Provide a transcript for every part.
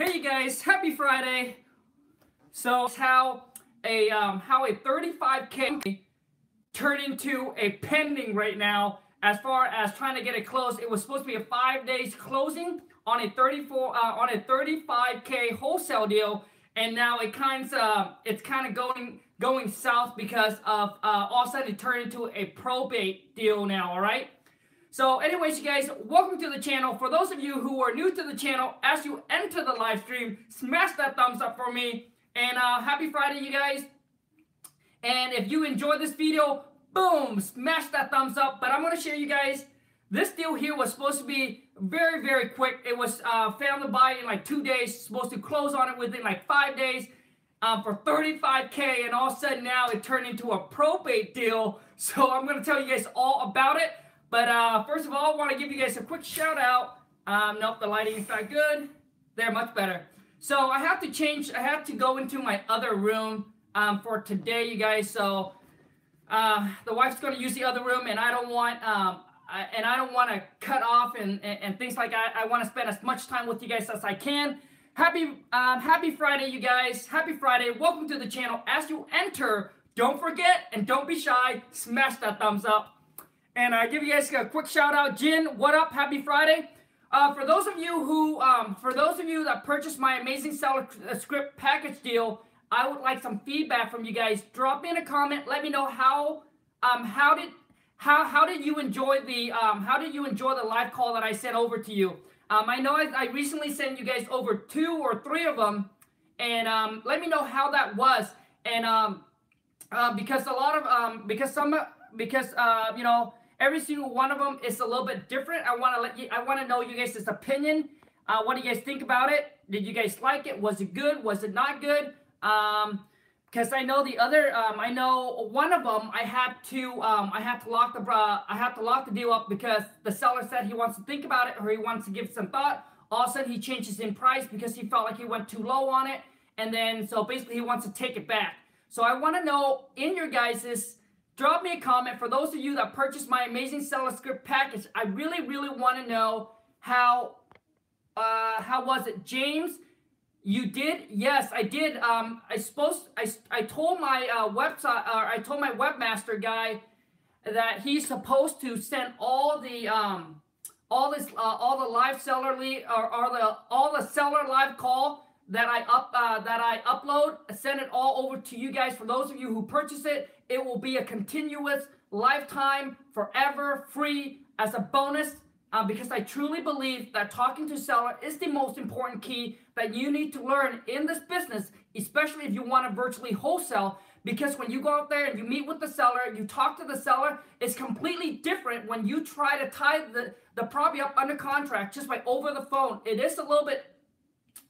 Hey you guys, happy Friday. So how a 35K turned into a pending right now as far as trying to get it closed. It was supposed to be a 5 days closing on a 35K wholesale deal, and now it's kind of going south because of all of a sudden it turned into a probate deal now. All right. So anyways, you guys, welcome to the channel. For those of you who are new to the channel, as you enter the live stream, smash that thumbs up for me. And happy Friday, you guys. And if you enjoyed this video, boom, smash that thumbs up. But I'm going to share you guys, this deal here was supposed to be very, very quick. It was found to buy in like 2 days, supposed to close on it within like 5 days for 35K. And all of a sudden now it turned into a probate deal. So I'm going to tell you guys all about it. But first of all, I want to give you guys a quick shout out. Nope, the lighting is not good. They're much better. So I have to go into my other room for today, you guys. So the wife's going to use the other room, and I don't want to cut off and things like that. I want to spend as much time with you guys as I can. Happy Friday, you guys. Happy Friday. Welcome to the channel. As you enter, don't forget and don't be shy. Smash that thumbs up. And I give you guys a quick shout out. Jin, what up? Happy Friday. For those of you that purchased my amazing seller script package deal, I would like some feedback from you guys. Drop me in a comment. Let me know how did you enjoy the live call that I sent over to you. I know I recently sent you guys over 2 or 3 of them, and let me know how that was. And because you know, every single one of them is a little bit different. I want to know you guys' opinion. What do you guys think about it? Did you guys like it? Was it good? Was it not good? Because I know I know one of them. I have to lock the deal up because the seller said he wants to think about it, or he wants to give some thought. All of a sudden he changes in price because he felt like he went too low on it, and then so basically he wants to take it back. So I want to know in your guys's. Drop me a comment. For those of you that purchased my amazing seller script package, I really, really want to know how was it? James, you did? Yes, I did. I told my I told my webmaster guy that he's supposed to send all the live seller lead all the seller live call that I upload, send it all over to you guys. For those of you who purchase it, it will be a continuous, lifetime, forever, free as a bonus, because I truly believe that talking to seller is the most important key that you need to learn in this business, especially if you want to virtually wholesale. Because when you go out there and you meet with the seller, you talk to the seller, it's completely different when you try to tie the property up under contract just by over the phone. It is a little bit.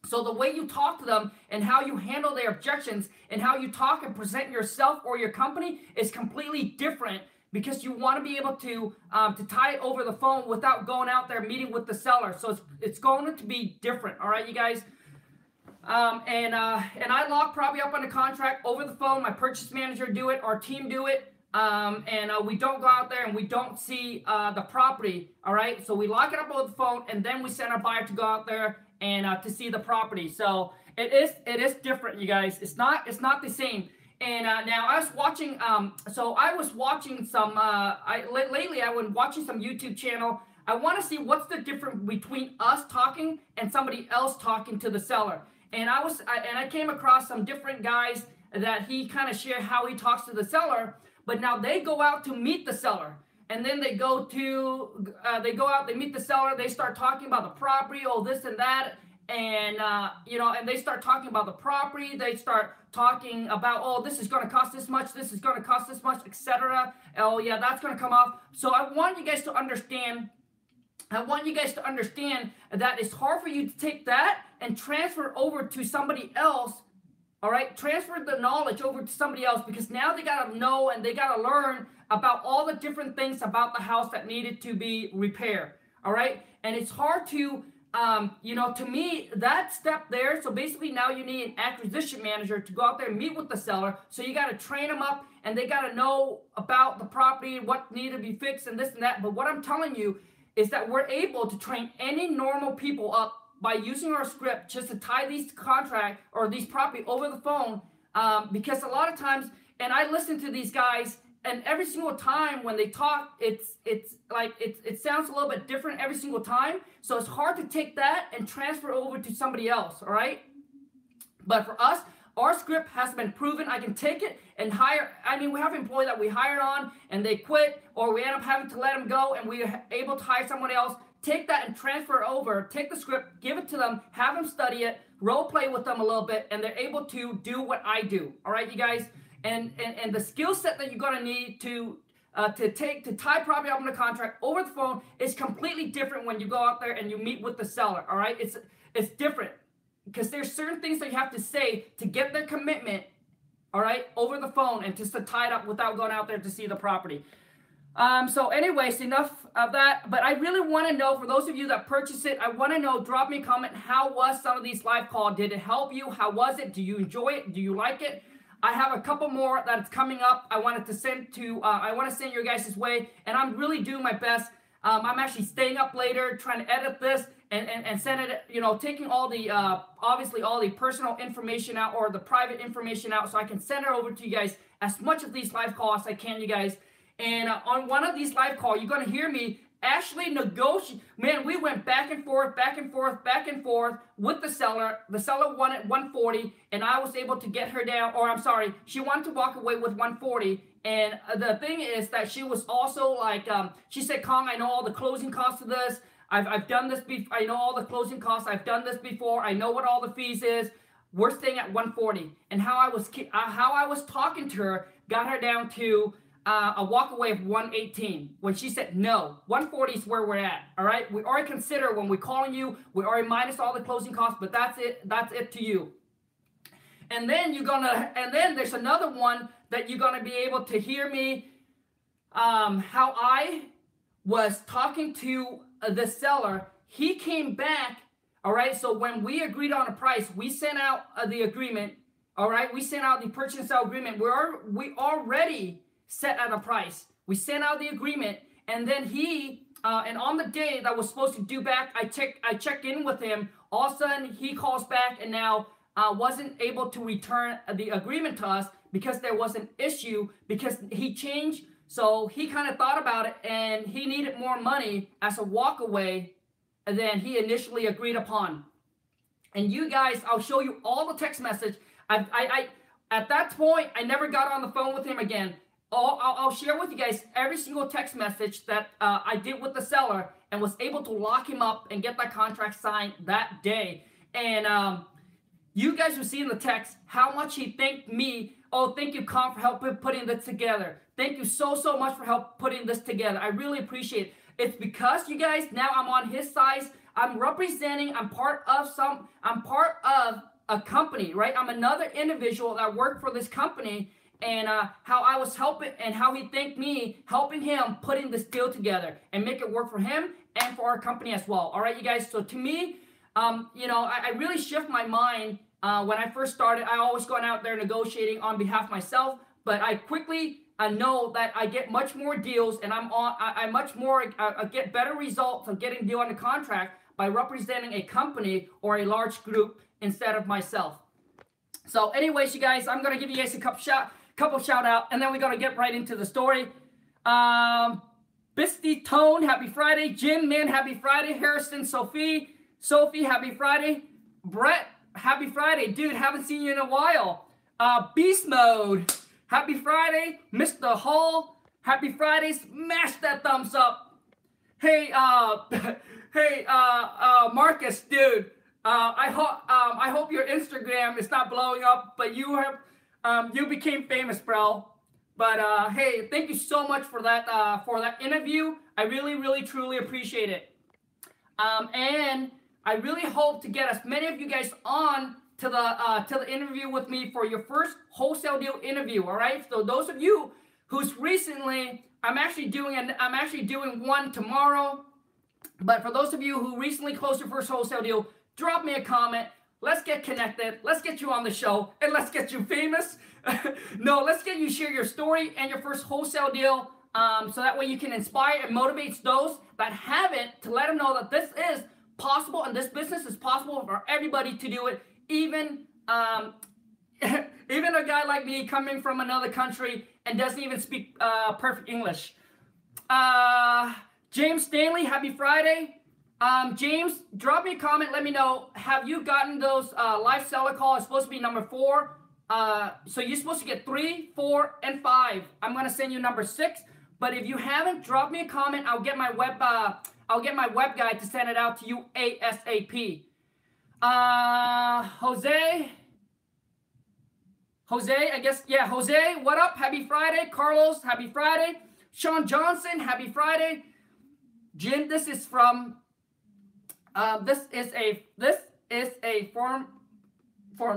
So the way you talk to them and how you handle their objections and how you talk and present yourself or your company is completely different, because you want to be able to tie it over the phone without going out there meeting with the seller. So it's going to be different. All right, you guys. And I lock property up under contract over the phone. My purchase manager do it. Our team do it. And we don't go out there and we don't see the property. All right. So we lock it up over the phone, and then we send our buyer to go out there and to see the property. So it is different, you guys. It's not the same. And now I was watching lately I've been watching some YouTube channel. I want to see what's the difference between us talking and somebody else talking to the seller. And I came across some different guys that he kind of shared how he talks to the seller, but now they go out to meet the seller. And then they go out, they meet the seller, they start talking about the property, oh, this and that, and, you know, and they start talking about the property, they start talking about, oh, this is going to cost this much, this is going to cost this much, etc. Oh, yeah, that's going to come off. So I want you guys to understand that it's hard for you to take that and transfer over to somebody else. All right, transfer the knowledge over to somebody else, because now they got to know and they got to learn about all the different things about the house that needed to be repaired. All right, and it's hard to, you know, to me, that step there. So basically now you need an acquisition manager to go out there and meet with the seller. So you got to train them up, and they got to know about the property, what needed to be fixed and this and that. But what I'm telling you is that we're able to train any normal people up by using our script just to tie these contract or these property over the phone, because a lot of times, and I listen to these guys, and every single time when they talk, it sounds a little bit different every single time. So it's hard to take that and transfer over to somebody else, all right? But for us, our script has been proven. I can take it and hire. I mean, we have an employee that we hired on and they quit, or we end up having to let them go and we are able to hire someone else. Take that and transfer it over. Take the script, give it to them, have them study it, role play with them a little bit, and they're able to do what I do. All right, you guys? And the skill set that you're going to need to tie property up in a contract over the phone is completely different when you go out there and you meet with the seller. All right, it's different because there's certain things that you have to say to get their commitment. All right, over the phone, and just to tie it up without going out there to see the property. So anyways, enough of that. But I really want to know, for those of you that purchase it, I want to know, drop me a comment. How was some of these live calls? Did it help you? How was it? Do you enjoy it? Do you like it? I have a couple more that's coming up. I wanted to send to, I want to send your guys' way, and I'm really doing my best. I'm actually staying up later, trying to edit this and send it, you know, taking all the, obviously all the personal information out, or the private information out, so I can send it over to you guys as much of these live calls as I can, you guys. And on one of these live calls, you're going to hear me actually negotiate. Man, we went back and forth with the seller. The seller wanted 140, and I was able to get her down, or I'm sorry, she wanted to walk away with 140. And the thing is that she was also like, she said, Kong, I know all the closing costs of this. I've done this before. I know all the closing costs. I've done this before. I know what all the fees is. We're staying at 140. And how I was talking to her got her down to a walk away of 118 when she said no. 140 is where we're at. All right, we already consider when we're calling you, we already minus all the closing costs, but that's it to you. And then there's another one that you're gonna be able to hear me, how I was talking to the seller. He came back. All right, so when we agreed on a price, we sent out the agreement. All right, we sent out the purchase and sale agreement. We already set at a price. We sent out the agreement, and then he, and on the day that was supposed to due back, I checked in with him. All of a sudden, he calls back and now wasn't able to return the agreement to us because there was an issue, because he changed. So he kind of thought about it, and he needed more money as a walkaway than he initially agreed upon. And you guys, I'll show you all the text message. At that point, I never got on the phone with him again. I'll share with you guys every single text message that I did with the seller, and was able to lock him up and get that contract signed that day. And you guys will see in the text how much he thanked me. Oh, thank you, Con, for helping putting this together. Thank you so much for help putting this together. I really appreciate it. It's because you guys, now I'm on his side. I'm representing, I'm part of a company, right? I'm another individual that worked for this company, and how I was helping, and how he thanked me, helping him putting this deal together and make it work for him and for our company as well. All right, you guys. So to me, you know, I really shift my mind. When I first started, I always going out there negotiating on behalf of myself, but I quickly know that I get much more deals, and I get better results of getting deal on the contract by representing a company or a large group instead of myself. So anyways, you guys, I'm going to give you guys a couple shout out, and then we're going to get right into the story. Bisty Tone, happy Friday. Jim, man, happy Friday. Harrison, Sophie, happy Friday. Brett, happy Friday. Dude, haven't seen you in a while. Beast Mode, happy Friday. Mr. Hall, happy Friday. Smash that thumbs up. Hey, Marcus, dude. I hope your Instagram is not blowing up, but you became famous, bro. But hey, thank you so much for that interview. I really truly appreciate it. And I really hope to get as many of you guys on to the interview with me for your first wholesale deal interview. All right. So those of you who's recently, I'm actually doing one tomorrow. But for those of you who recently closed your first wholesale deal, drop me a comment. Let's get connected. Let's get you on the show, and let's get you famous. No, let's get you share your story and your first wholesale deal, so that way you can inspire and motivate those that haven't, to let them know that this is possible, and this business is possible for everybody to do it, even even a guy like me coming from another country and doesn't even speak perfect English. James Stanley, happy Friday. James, drop me a comment. Let me know. Have you gotten those live seller calls? It's supposed to be number 4. So you're supposed to get 3, 4, and 5. I'm gonna send you number 6. But if you haven't, drop me a comment. I'll get my web guy to send it out to you ASAP. Jose, I guess, yeah, Jose, what up? Happy Friday. Carlos, happy Friday. Sean Johnson, happy Friday. Jim, this is from, this is a form for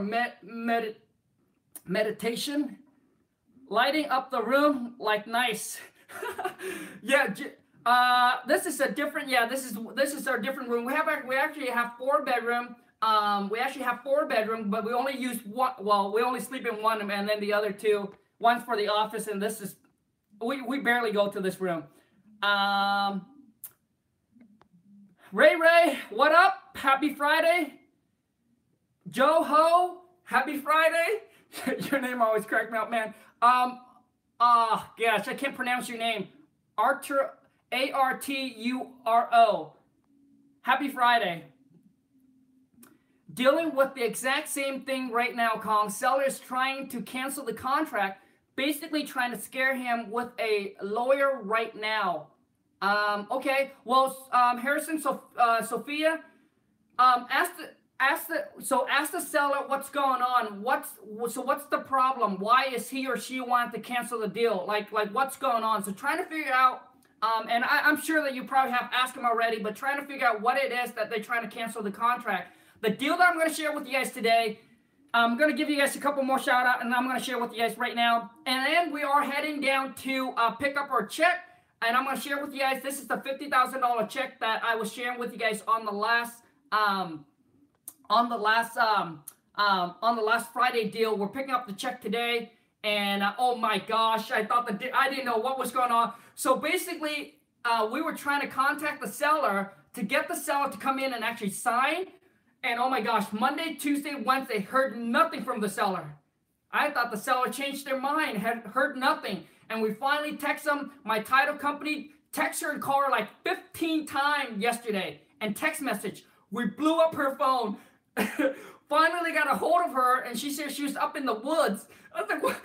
meditation. Lighting up the room like nice. Yeah, this is a different, yeah, this is our different room. We actually have 4 bedroom. We actually have 4 bedroom, but we only use one. Well, we only sleep in one, and then the other 2. One's for the office, and this is we barely go to this room. Ray, what up? Happy Friday. Joe Ho, happy Friday. Your name always cracked me up, man. Gosh, I can't pronounce your name. Arturo, Arturo. Happy Friday. Dealing with the exact same thing right now, Kong. Seller is trying to cancel the contract, basically trying to scare him with a lawyer right now. Okay, well, Harrison, Sophia, ask the seller what's going on. What's the problem? Why is he or she wanting to cancel the deal? Like what's going on? So trying to figure out, and I'm sure that you probably have asked them already, but trying to figure out what it is that they're trying to cancel the contract. The deal that I'm going to share with you guys today, I'm going to give you guys a couple more shout out, and I'm going to share with you guys right now. And then we are heading down to pick up our check, and I'm going to share with you guys, this is the $50,000 check that I was sharing with you guys on the last Friday deal. We're picking up the check today, and oh my gosh, I didn't know what was going on. So basically, we were trying to contact the seller to get the seller to come in and actually sign. And oh my gosh, Monday, Tuesday, Wednesday, heard nothing from the seller. I thought the seller changed their mind, had heard nothing. And we finally text them. My title company text her and call her like 15 times yesterday. And text message. We blew up her phone. Finally got a hold of her, and she said she was up in the woods. I was like, what?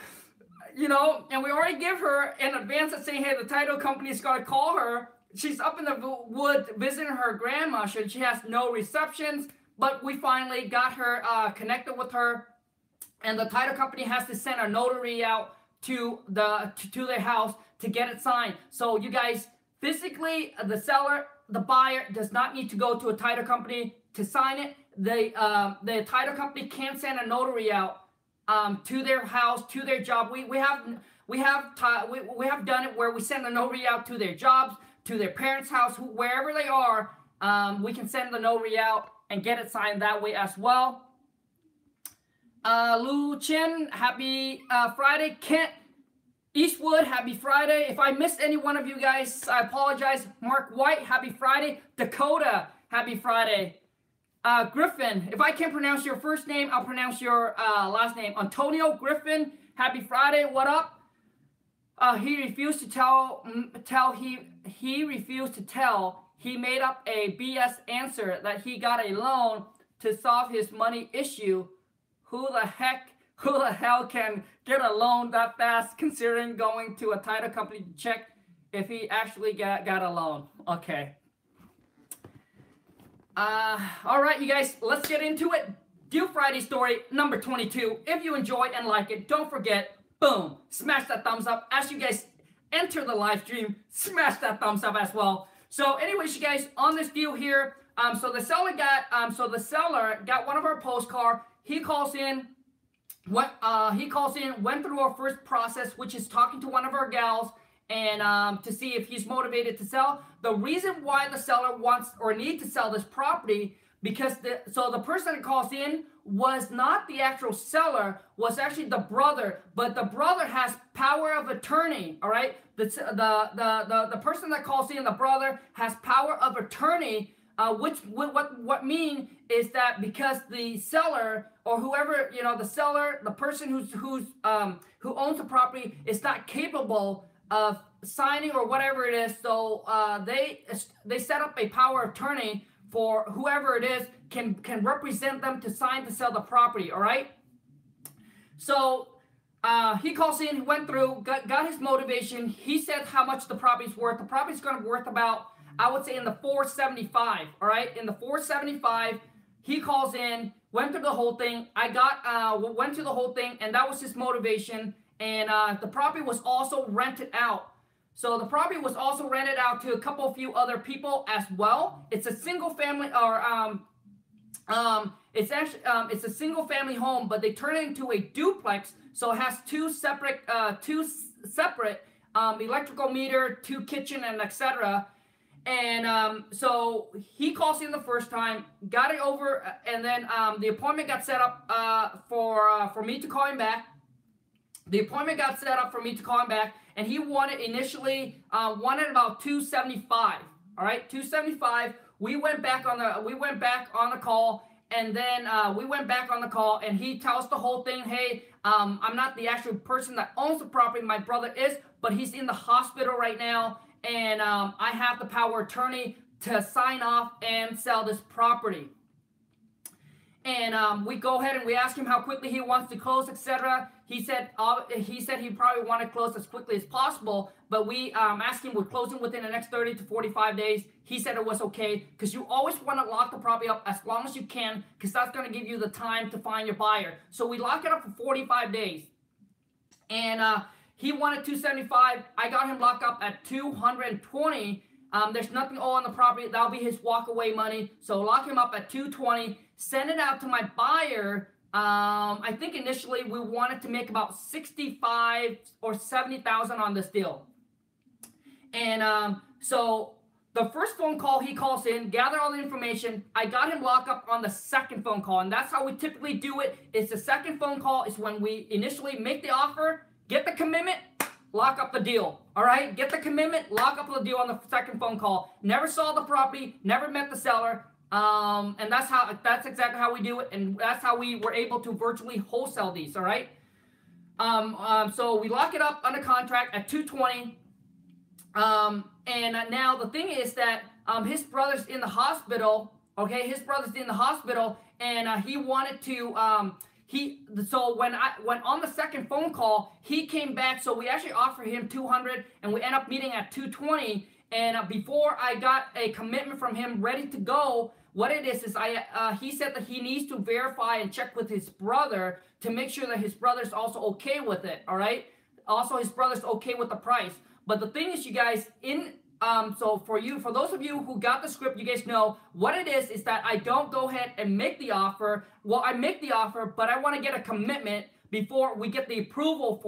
You know, and we already give her in advance of saying, hey, the title company's got to call her. She's up in the woods visiting her grandma. She has no receptions. But we finally got her connected with her, and the title company has to send a notary out to their house to get it signed. So you guys, physically, the seller, the buyer does not need to go to a title company to sign it. The title company can send a notary out to their house, to their job. We have done it where we send the notary out to their jobs, to their parents' house, wherever they are. We can send the notary out and get it signed that way as well. Lu Chin, happy Friday. Kent Eastwood, happy Friday. If I missed any one of you guys, I apologize. Mark White, happy Friday. Dakota, happy Friday. Griffin, if I can't pronounce your first name, I'll pronounce your last name. Antonio Griffin, happy Friday. What up? He refused to tell. He refused to tell. He made up a BS answer that he got a loan to solve his money issue. Who the hell can get a loan that fast, considering going to a title company to check if he actually got a loan? Okay. All right, you guys, let's get into it. Deal Friday story number 22. If you enjoyed and like it, don't forget, boom, smash that thumbs up. As you guys enter the live stream, smash that thumbs up as well. So anyways, you guys, on this deal here, so the seller got one of our postcard. He calls in, went through our first process, which is talking to one of our gals and to see if he's motivated to sell. The reason why the seller wants or need to sell this property, because the person that calls in was not the actual seller, was actually the brother, but the brother has power of attorney. All right, the person that calls in, the brother, has power of attorney what mean is that because the seller or whoever, the seller, the person who owns the property is not capable of signing or whatever it is, so they set up a power of attorney for whoever it is can represent them to sign to sell the property. All right. So he calls in, went through, got his motivation. He said how much the property's worth. The property's going to be worth about, I would say, in the 475. All right, in the 475. He calls in, went through the whole thing. Went through the whole thing, and that was his motivation. And the property was also rented out. So the property was also rented out to a few other people as well. It's a single family, or it's a single family home, but they turn it into a duplex. So it has two separate electrical meter, 2 kitchen, and etc. And so he calls in the first time, got it over, and then the appointment got set up for me to call him back. The appointment got set up for me to call him back, and he wanted about 275. All right, 275. We went back on the call, and then we went back on the call, and he tells the whole thing. Hey, I'm not the actual person that owns the property. My brother is, but he's in the hospital right now, and I have the power of attorney to sign off and sell this property. And we go ahead and we ask him how quickly he wants to close, etc. He said he probably want to close as quickly as possible, but we asked him, we're closing within the next 30 to 45 days. He said it was okay, because you always want to lock the property up as long as you can, because that's going to give you the time to find your buyer. So we lock it up for 45 days. And he wanted 275. I got him locked up at 220. There's nothing owed on the property. That'll be his walkaway money. So lock him up at 220. Send it out to my buyer. I think initially we wanted to make about 65 or 70,000 on this deal. And so the first phone call, he calls in, gather all the information. I got him locked up on the second phone call, and that's how we typically do it. It's the second phone call is when we initially make the offer, get the commitment, lock up the deal. All right, get the commitment, lock up the deal on the second phone call. Never saw the property, never met the seller. And that's exactly how we do it, and that's how we were able to virtually wholesale these. All right. So we lock it up under contract at 220. And now the thing is that his brother's in the hospital. Okay, his brother's in the hospital, and he wanted to. So when on the second phone call, he came back. So we actually offered him 200, and we end up meeting at 220. And before I got a commitment from him ready to go, what it is he said that he needs to verify and check with his brother to make sure that his brother's also okay with it. All right. Also, his brother's okay with the price. But the thing is, you guys, so for those of you who got the script, you guys know what it is that I don't go ahead and make the offer. Well, I make the offer, but I want to get a commitment before we get the approval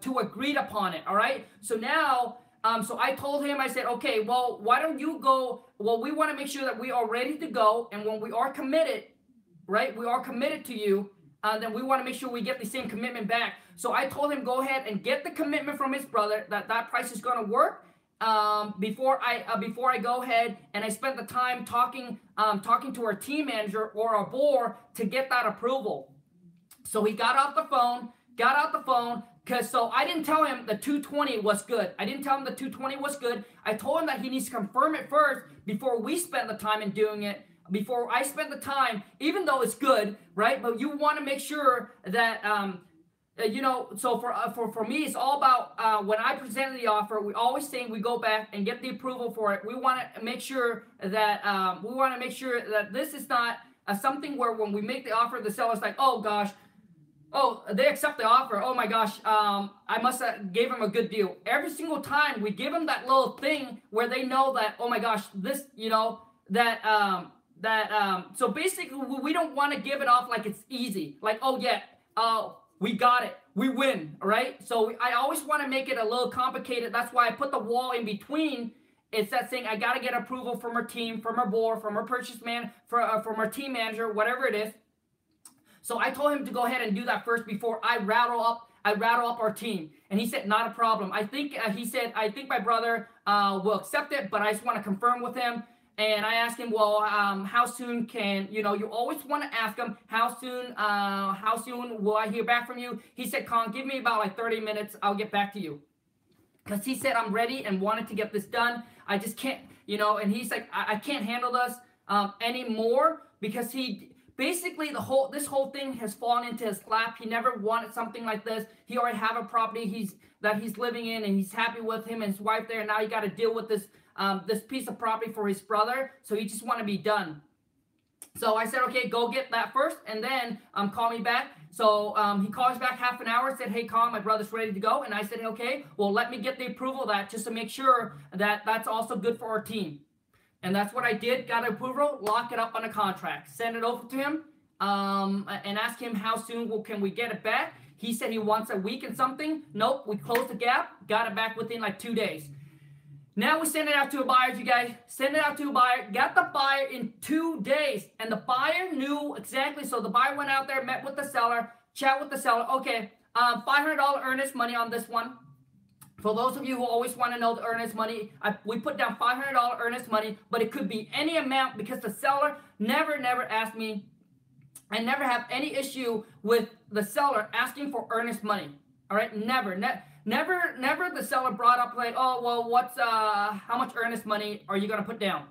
to agreed upon it. All right. So now. So I told him, I said, okay, well, why don't you go? Well, we want to make sure that we are ready to go. And when we are committed, right, we are committed to you, then we want to make sure we get the same commitment back. So I told him, go ahead and get the commitment from his brother that price is going to work before I go ahead. And I spent the time talking to our team manager or our board to get that approval. So he got out the phone. So I didn't tell him the 220 was good. I told him that he needs to confirm it first before we spend the time in doing it. Before I spend the time, even though it's good, right? But you want to make sure that, so for me, it's all about when I presented the offer, we always say we go back and get the approval for it. We want to make sure that this is not something where when we make the offer, the seller's like, oh gosh, oh, they accept the offer. Oh my gosh, I must have gave them a good deal. Every single time we give them that little thing where they know that, oh my gosh, this, so basically we don't want to give it off like it's easy. Like, oh yeah, we got it, we win, all right? So I always want to make it a little complicated. That's why I put the wall in between. It's that saying I got to get approval from our team, from our board, from our purchase man, from our team manager, whatever it is. So I told him to go ahead and do that first before I rattle up our team. And he said, not a problem. I think my brother will accept it, but I just want to confirm with him. And I asked him, well, how soon can, you always want to ask him, how soon will I hear back from you? He said, Con, give me about like 30 minutes. I'll get back to you. Because he said, I'm ready and wanted to get this done. I just can't, and he's like, I can't handle this anymore, because he basically this whole thing has fallen into his lap. He never wanted something like this. He already have a property that he's living in, and he's happy with him and his wife there. And now he got to deal with this piece of property for his brother. So he just want to be done. So I said, okay, go get that first, and then call me back. So he calls back half an hour, said, hey, Colin, my brother's ready to go. And I said, okay, well, let me get the approval of that just to make sure that that's also good for our team. And that's what I did, got approval, lock it up on a contract, send it over to him, and ask him how soon can we get it back. He said he wants a week and something. Nope, we closed the gap, got it back within like 2 days. Now we send it out to a buyer, you guys. Send it out to a buyer. Got the buyer in 2 days. And the buyer knew exactly. So the buyer went out there, met with the seller, chat with the seller. Okay, $500 earnest money on this one. For those of you who always want to know the earnest money, we put down $500 earnest money, but it could be any amount, because the seller never asked me. I never have any issue with the seller asking for earnest money. All right, never the seller brought up like, oh, well, what's how much earnest money are you gonna put down?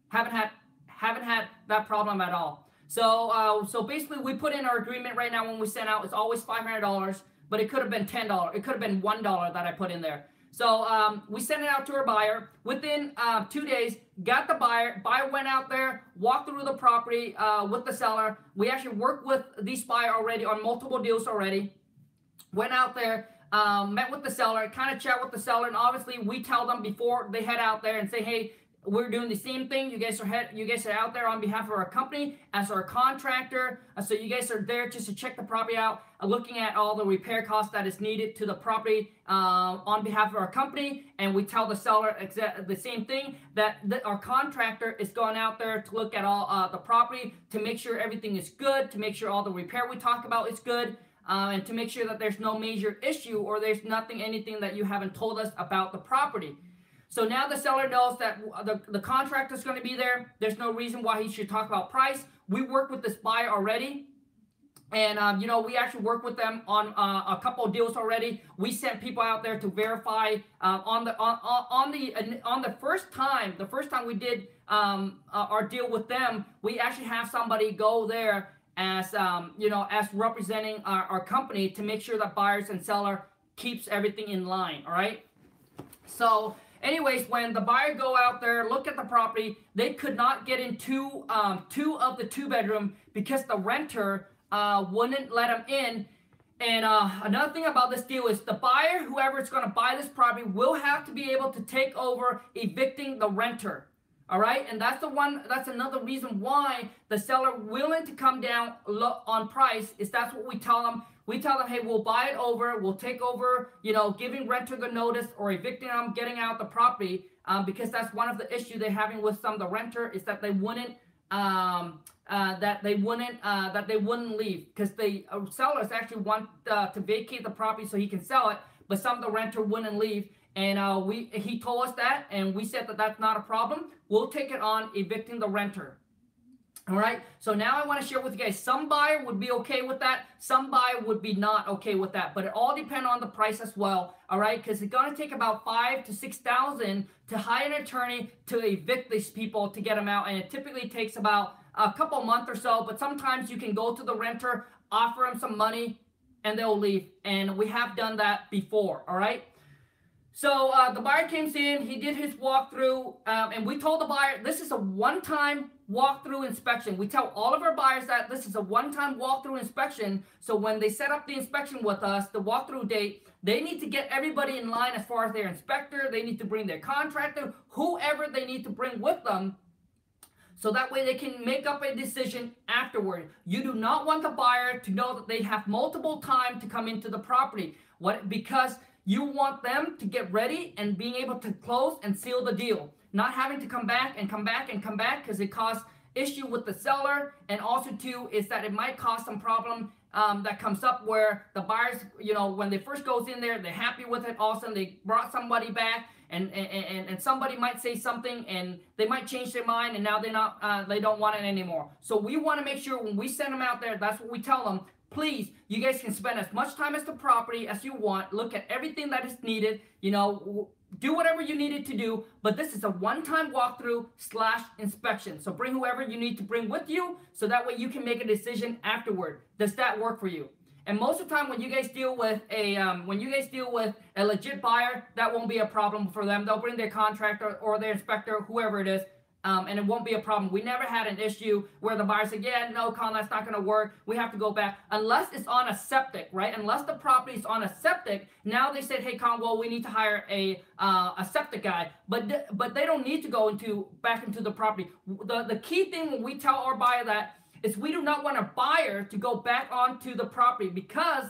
Haven't had that problem at all. So basically, we put in our agreement right now when we send out, it's always $500, but it could have been $10. It could have been $1 that I put in there. So we sent it out to our buyer. Within 2 days, got the buyer. Buyer went out there, walked through the property with the seller. We actually worked with this buyer already on multiple deals already. Went out there, met with the seller, kind of chat with the seller, and obviously we tell them before they head out there and say, hey, we're doing the same thing. You guys are out there on behalf of our company as our contractor. So you guys are there just to check the property out, looking at all the repair costs that is needed to the property on behalf of our company. And we tell the seller the same thing, that our contractor is going out there to look at all the property, to make sure everything is good, to make sure all the repair we talk about is good. And to make sure that there's no major issue or there's anything that you haven't told us about the property. So now the seller knows that the contractor is going to be there. There's no reason why he should talk about price. We worked with this buyer already. And, we actually worked with them on a couple of deals already. We sent people out there to verify on the first time we did our deal with them, we actually have somebody go there as as representing our company to make sure that buyers and seller keeps everything in line. All right. So anyways, when the buyer go out there, look at the property, they could not get in two of the 2-bedroom because the renter wouldn't let them in. And another thing about this deal is the buyer, whoever is going to buy this property, will have to be able to take over evicting the renter. All right, and that's another reason why the seller willing to come down on price is that's what we tell them. We tell them, hey, we'll buy it over, we'll take over, giving renter the notice or evicting them, getting out the property, because that's one of the issues they're having with some of the renter is that they wouldn't leave, because the sellers actually want to vacate the property so he can sell it, but some of the renter wouldn't leave. And he told us that, and we said that that's not a problem. We'll take it on evicting the renter. All right. So now I want to share with you guys. Some buyer would be okay with that. Some buyer would be not okay with that. But it all depends on the price as well. All right. Because it's going to take about $5,000 to $6,000 to hire an attorney to evict these people to get them out, and it typically takes about a couple months or so. But sometimes you can go to the renter, offer them some money, and they'll leave. And we have done that before. All right. So the buyer came in, he did his walkthrough, and we told the buyer this is a one-time walkthrough inspection. We tell all of our buyers that this is a one-time walkthrough inspection. So when they set up the inspection with us, the walkthrough date, they need to get everybody in line as far as their inspector. They need to bring their contractor, whoever they need to bring with them. So that way they can make up a decision afterward. You do not want the buyer to know that they have multiple time to come into the property. Because you want them to get ready and being able to close and seal the deal. Not having to come back because it causes issue with the seller. And also too is that it might cause some problem that comes up where the buyers, when they first goes in there, they're happy with it. All of a sudden they brought somebody back and somebody might say something and they might change their mind and now they don't want it anymore. So we want to make sure when we send them out there, that's what we tell them. Please, you guys can spend as much time as the property as you want. Look at everything that is needed. You know, do whatever you needed to do. But this is a one-time walkthrough / inspection. So bring whoever you need to bring with you, so that way you can make a decision afterward. Does that work for you? And most of the time, when you guys deal with a legit buyer, that won't be a problem for them. They'll bring their contractor or their inspector, whoever it is. And it won't be a problem. We never had an issue where the buyer said, yeah, no, Con, that's not going to work. We have to go back. Unless it's on a septic, right? Unless the property is on a septic, now they said, hey, Con, well, we need to hire a septic guy. But they don't need to go back into the property. The key thing when we tell our buyer that is we do not want a buyer to go back onto the property because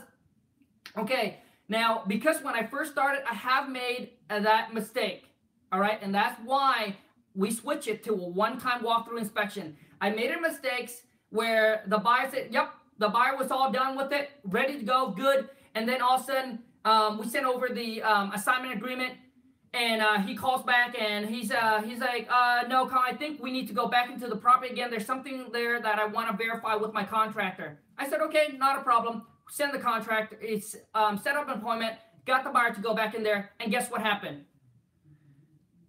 when I first started, I have made that mistake, all right? And that's why we switch it to a one-time walkthrough inspection. I made a mistake where the buyer said, yep, the buyer was all done with it, ready to go, good. And then all of a sudden, we sent over the assignment agreement, and he calls back and he's like, no, Con, I think we need to go back into the property again. There's something there that I want to verify with my contractor. I said, okay, not a problem. Send the contractor. It's set up an appointment, got the buyer to go back in there, and guess what happened?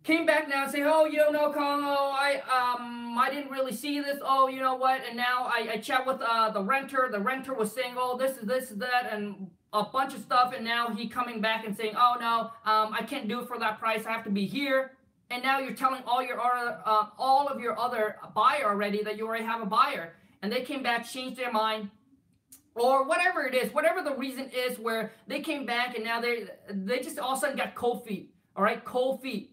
Came back now and say, oh, you don't know, Con, I didn't really see this. Oh, you know what? And now I chat with the renter. The renter was saying, oh, this is that, and a bunch of stuff. And now he coming back and saying, oh no, I can't do it for that price. I have to be here. And now you're telling all of your other buyer already that you already have a buyer. And they came back, changed their mind, or whatever it is, whatever the reason is, where they came back and now they just all of a sudden got cold feet. All right, cold feet.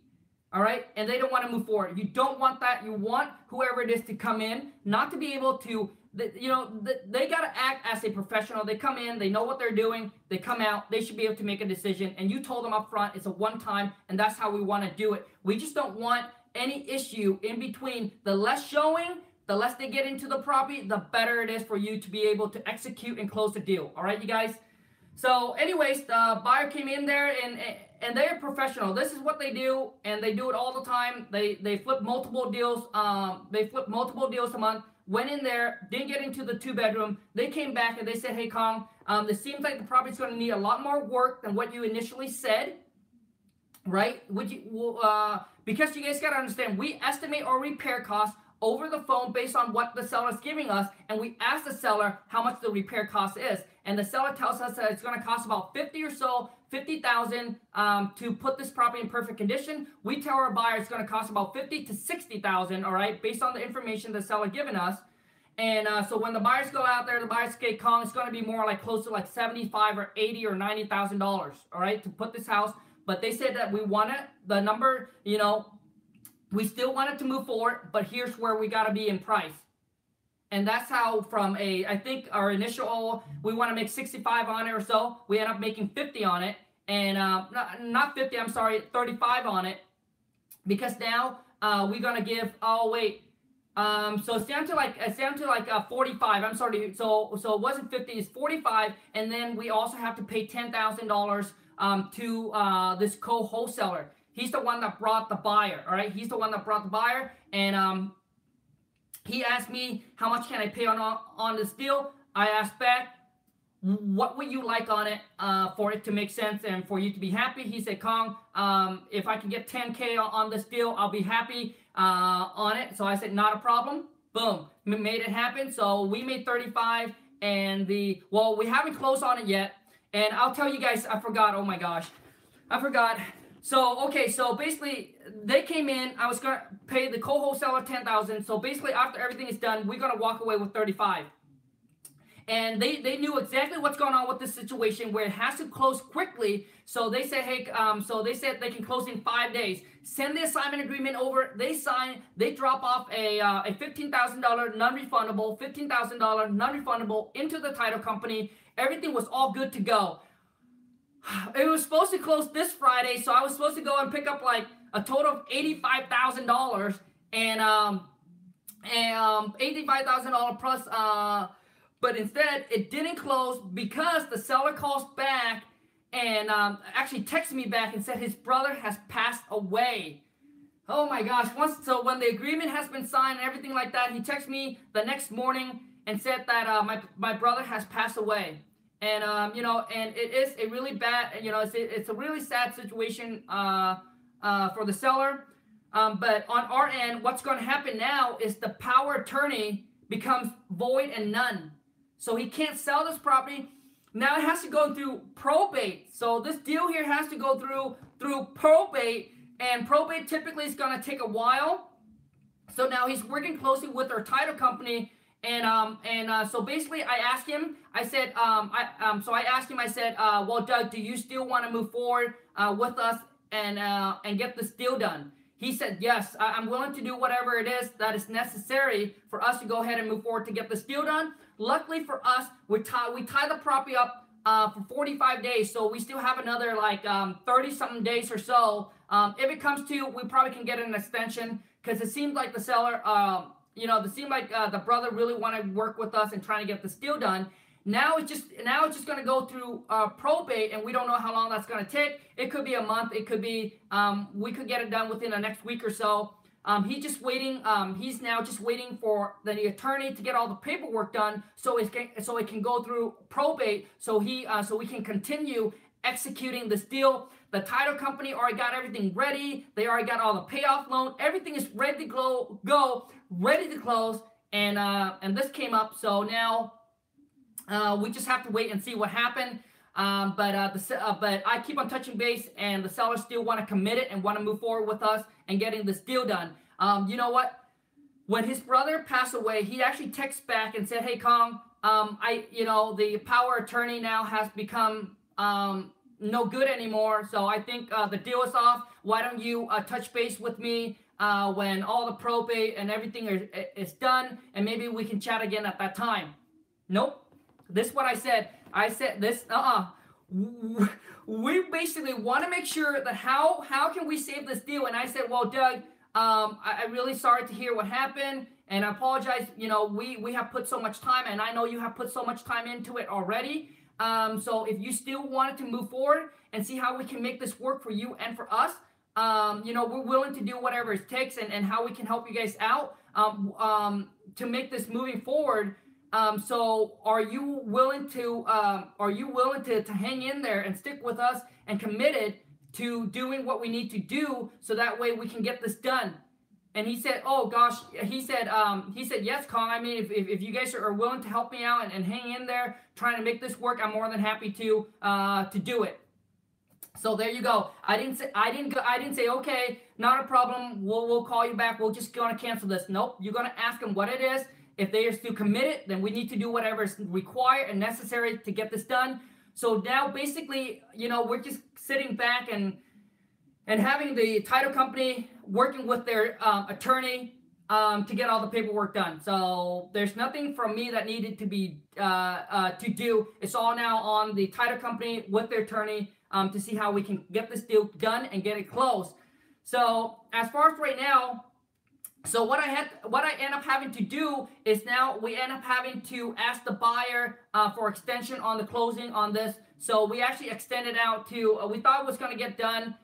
All right, and they don't want to move forward. You don't want that. You want whoever it is to come in, not to be able to, they got to act as a professional. They come in, they know what they're doing, they come out, they should be able to make a decision. And you told them up front, it's a one-time, and that's how we want to do it. We just don't want any issue in between. The less showing, the less they get into the property, the better it is for you to be able to execute and close the deal. All right, you guys? So anyways, the buyer came in there and they're professional. This is what they do, and they do it all the time. They flip multiple deals. They flip multiple deals a month. Went in there, didn't get into the 2-bedroom. They came back and they said, hey, Kong, this seems like the property's going to need a lot more work than what you initially said, right? Because you guys got to understand, we estimate our repair costs over the phone based on what the seller is giving us, and we ask the seller how much the repair cost is. And the seller tells us that it's going to cost about $50,000 to put this property in perfect condition. We tell our buyer it's going to cost about $50,000 to $60,000, all right, based on the information the seller given us. And so when the buyers go out there, the buyers get Kong, it's going to be more like close to like $75,000 or $80,000 or $90,000, all right, to put this house. But they said that we want it, the number, we still want it to move forward, but here's where we got to be in price. And that's how I think our initial, we want to make 65 on it or so. We end up making 50 on it. And not 50, I'm sorry, 35 on it. Because now we're going to give, so it's down to like 45. I'm sorry. So it wasn't 50, it's 45. And then we also have to pay $10,000 to this co-wholesaler. He's the one that brought the buyer, all right? He's the one that brought the buyer. And he asked me, how much can I pay on this deal? I asked back, what would you like on it for it to make sense and for you to be happy? He said, Kong, if I can get 10K on this deal, I'll be happy on it. So I said, not a problem. Boom, made it happen. So we made 35, and we haven't closed on it yet. And I'll tell you guys, I forgot. Oh my gosh, I forgot. So, okay, so basically, they came in, I was going to pay the co-wholesaler $10,000. So basically, after everything is done, we're going to walk away with 35. And they knew exactly what's going on with this situation where it has to close quickly. So they said, hey, so they said they can close in 5 days. Send the assignment agreement over. They sign, they drop off a $15,000 non-refundable, $15,000 non-refundable into the title company. Everything was all good to go. It was supposed to close this Friday, so I was supposed to go and pick up like a total of $85,000 and $85,000 plus. But instead, it didn't close because the seller calls back and actually texted me back and said his brother has passed away. Oh my gosh. So when the agreement has been signed and everything like that, he texted me the next morning and said that my brother has passed away. And you know, and it is a really bad, you know, it's a really sad situation for the seller. But on our end, what's going to happen now is the power of attorney becomes void and none. So he can't sell this property. Now it has to go through probate. So this deal here has to go through probate, and probate typically is going to take a while. So now he's working closely with our title company, and so basically I asked him. I said, I said, well, Doug, do you still want to move forward with us and get this deal done? He said, yes, I'm willing to do whatever it is that is necessary for us to go ahead and move forward to get this deal done. Luckily for us, we tie the property up for 45 days, so we still have another like 30-something days or so. If it comes to, we probably can get an extension, because it seems like the seller, you know, it seemed like the brother really wanted to work with us and trying to get this deal done. Now it's just going to go through probate, and we don't know how long that's going to take. It could be a month. It could be we could get it done within the next week or so. He's just waiting. He's now just waiting for the attorney to get all the paperwork done, so it can go through probate. So we can continue executing this deal. The title company already got everything ready. They already got all the payoff loan. Everything is ready to go, ready to close. And this came up, so now we just have to wait and see what happened. But I keep on touching base, and the sellers still want to commit it and want to move forward with us and getting this deal done. You know what? When his brother passed away, he actually texted back and said, "Hey, Kong, the power attorney now has become no good anymore. So I think the deal is off. Why don't you touch base with me when all the probate and everything is done, and maybe we can chat again at that time." Nope. This is what I said. I said this, we basically want to make sure that how can we save this deal? And I said, well, Doug, I'm really sorry to hear what happened, and I apologize. You know, we have put so much time, and I know you have put so much time into it already. So if you still wanted to move forward and see how we can make this work for you and for us, you know, we're willing to do whatever it takes, and how we can help you guys out to make this moving forward. So are you willing to hang in there and stick with us and committed to doing what we need to do, so that way we can get this done? And he said, oh gosh, he said, yes, Kong. I mean, if you guys are willing to help me out and hang in there, trying to make this work, I'm more than happy to do it. So there you go. I didn't say, okay, not a problem. We'll call you back. We're just going to cancel this. Nope. You're going to ask them what it is. If they are still committed, then we need to do whatever is required and necessary to get this done. So now basically, you know, we're just sitting back and having the title company working with their attorney to get all the paperwork done. So there's nothing from me that needed to be to do. It's all now on the title company with their attorney to see how we can get this deal done and get it closed. So as far as right now, so what I end up having to do is now we end up having to ask the buyer for extension on the closing on this. So we actually extended out to, we thought it was going to get done.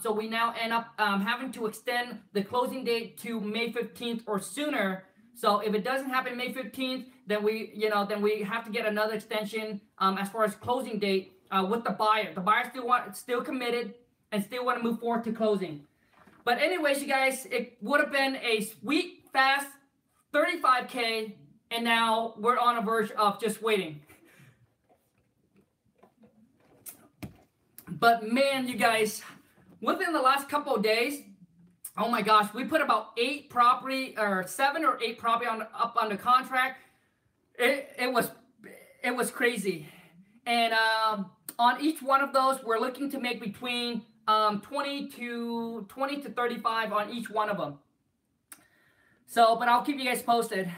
So we now end up having to extend the closing date to May 15th or sooner. So if it doesn't happen May 15th, then we have to get another extension as far as closing date with the buyer. The buyer still committed and still want to move forward to closing. But anyways, you guys, it would have been a sweet, fast 35K, and now we're on a verge of just waiting. But man, you guys, within the last couple of days, oh my gosh, we put about 7 or 8 property up under contract. It was crazy, and on each one of those, we're looking to make between 20 to 35 on each one of them. So, but I'll keep you guys posted.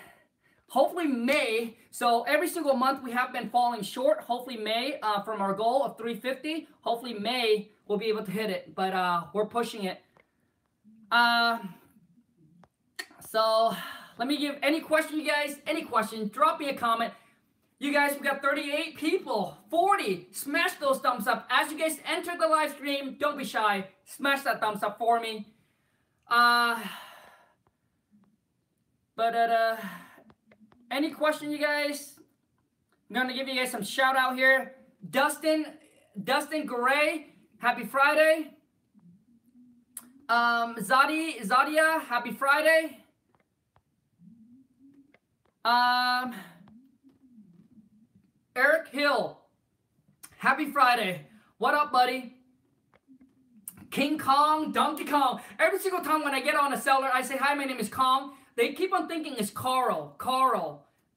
Hopefully May, so every single month we have been falling short. Hopefully May, from our goal of 350, hopefully May we'll be able to hit it, but we're pushing it. So let me give any question, you guys, any question, drop me a comment. You guys, we got 38 people, 40. Smash those thumbs up. As you guys enter the live stream, don't be shy. Smash that thumbs up for me. Any question, you guys? I'm gonna give you guys some shout out here. Dustin Gray, happy Friday. Zadia, happy Friday. Eric Hill, happy Friday. What up, buddy? King Kong, Donkey Kong. Every single time when I get on a seller, I say, hi, my name is Kong. They keep on thinking it's Carl.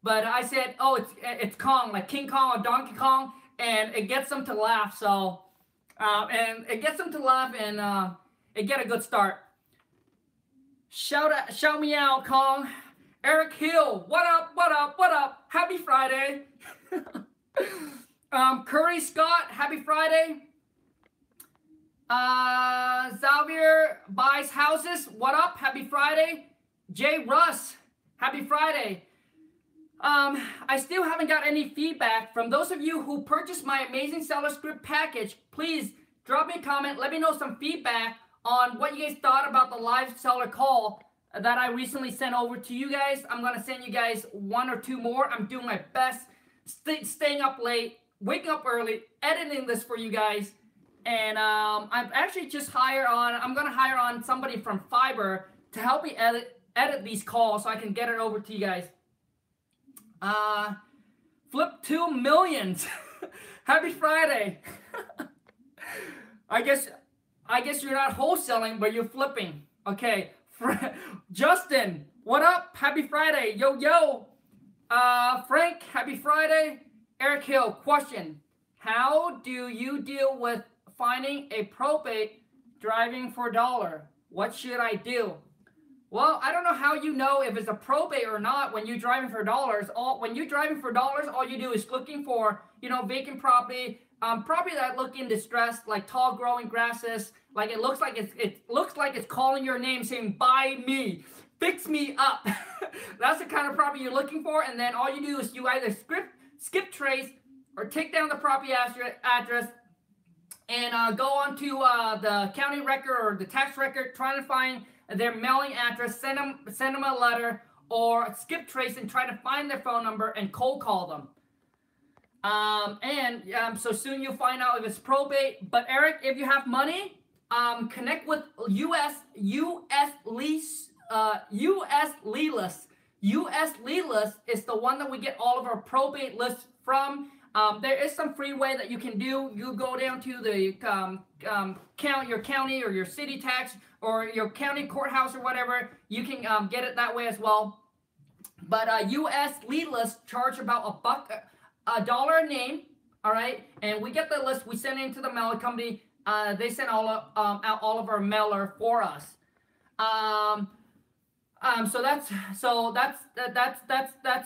But I said, oh, it's Kong, like King Kong or Donkey Kong, and it gets them to laugh. So, and it gets them to laugh, and it get a good start. Shout me out, Kong. Eric Hill, what up? Happy Friday. Curry Scott, happy Friday. Xavier buys houses, what up? Happy Friday. Jay Russ, happy Friday. I still haven't got any feedback from those of you who purchased my amazing seller script package. Please drop me a comment. Let me know some feedback on what you guys thought about the live seller call that I recently sent over to you guys. I'm going to send you guys 1 or 2 more. I'm doing my best, staying up late, waking up early, editing this for you guys. And I'm actually I'm going to hire on somebody from Fiverr to help me edit these calls so I can get it over to you guys. Flip 2 millions. Happy Friday. I guess you're not wholesaling, but you're flipping. Okay. Justin, what up? Happy Friday. Yo. Frank, happy Friday. Eric Hill, question. How do you deal with finding a probate driving for $1? What should I do? Well, I don't know how you know if it's a probate or not when you're driving for $. When you're driving for $, all you do is looking for, vacant property, property that look in distress, like tall growing grasses, like it looks like it's calling your name saying, buy me, fix me up. That's the kind of property you're looking for, and then all you do is you either skip trace or take down the property address and go onto the county record or the tax record, trying to find their mailing address, send them a letter, or skip trace and try to find their phone number and cold call them. So soon you'll find out if it's probate. But Eric, if you have money, connect with US Lease. US Lease is the one that we get all of our probate lists from. There is some free way that you can do. You go down to the your county or your city tax or your county courthouse or whatever. You can get it that way as well. But US Lease charge about $1 a name. All right, and we get the list. We send it into the mailer company. They send out all of our mailer for us. So that's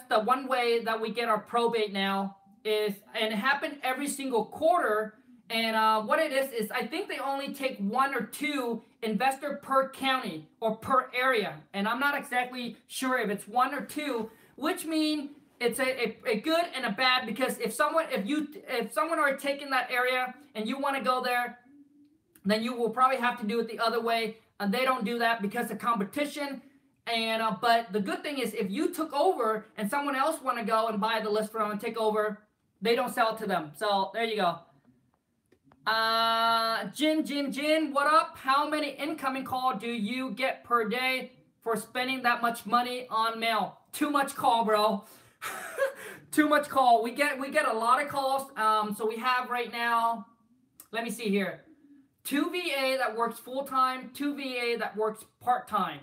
the one way that we get our probate now. And it happened every single quarter. And what it is I think they only take 1 or 2 investor per county or per area. And I'm not exactly sure if it's 1 or 2, which means it's a good and a bad, because if someone are taking that area and you want to go there, then you will probably have to do it the other way. And they don't do that because of competition. And but the good thing is, if you took over and someone else want to go and buy the list from and take over, they don't sell it to them. So there you go. Jin, what up? How many incoming calls do you get per day for spending that much money on mail? Too much call, bro. Too much call. We get a lot of calls. So we have right now, let me see here, 2 VA that works full-time, 2 VA that works part-time.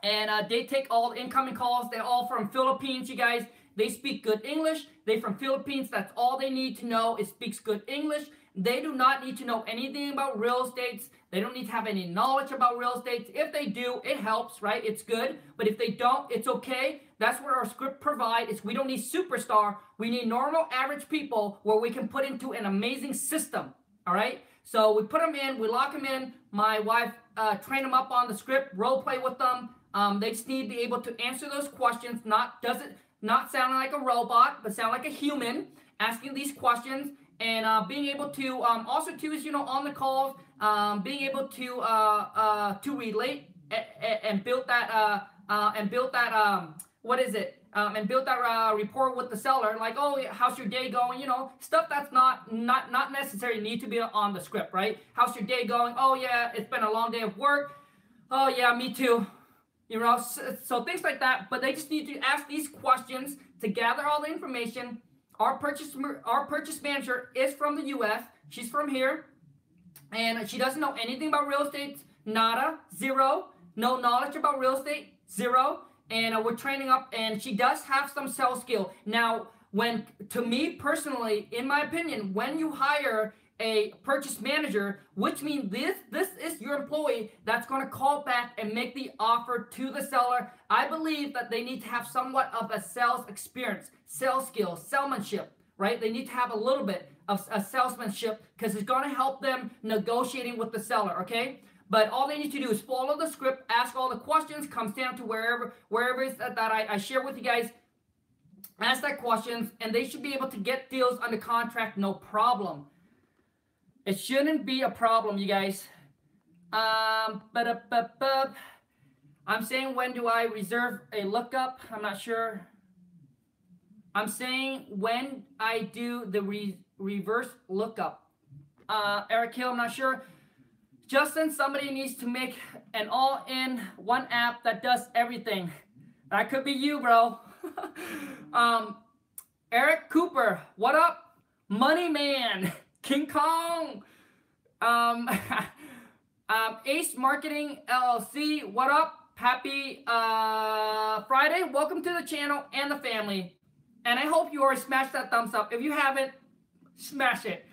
And they take all the incoming calls. They're all from Philippines, you guys. They speak good English. They're from Philippines. That's all they need to know is speaks good English. They do not need to know anything about real estate. They don't need to have any knowledge about real estate. If they do, it helps, right? It's good. But if they don't, it's okay. That's what our script provides. Is we don't need superstar. We need normal, average people where we can put into an amazing system, all right? So we put them in. We lock them in. My wife trained them up on the script, role play with them. They just need to be able to answer those questions. not sounding like a robot, but sound like a human, asking these questions, and being able to also too is, you know, on the calls, being able to relate and build that what is it? And build that rapport with the seller, like, oh, how's your day going? You know, stuff that's not necessarily need to be on the script, right? How's your day going? Oh yeah, it's been a long day of work. Oh yeah, me too. You know, so things like that. But they just need to ask these questions to gather all the information. Our purchase manager is from the U.S. She's from here, and she doesn't know anything about real estate. Nada, zero, no knowledge about real estate, zero. And we're training up, and she does have some sales skill. Now, to me personally, in my opinion, when you hire a purchase manager, which means this is your employee that's going to call back and make the offer to the seller, I believe that they need to have somewhat of a sales experience, sales skills, salesmanship, right? They need to have a little bit of a salesmanship because it's going to help them negotiating with the seller, okay? But all they need to do is follow the script, ask all the questions, comes down to wherever it's that I share with you guys. Ask that questions, and they should be able to get deals under contract, no problem. It shouldn't be a problem, you guys. I'm saying, when do I reserve a lookup? I'm not sure. I'm saying when I do the reverse lookup. Eric Hill, I'm not sure. Justin, somebody needs to make an all-in-one app that does everything. That could be you, bro. Eric Cooper, what up? Money Man, King Kong. Ace Marketing LLC, what up? Happy Friday. Welcome to the channel and the family. And I hope you already smashed that thumbs up. If you haven't, smash it.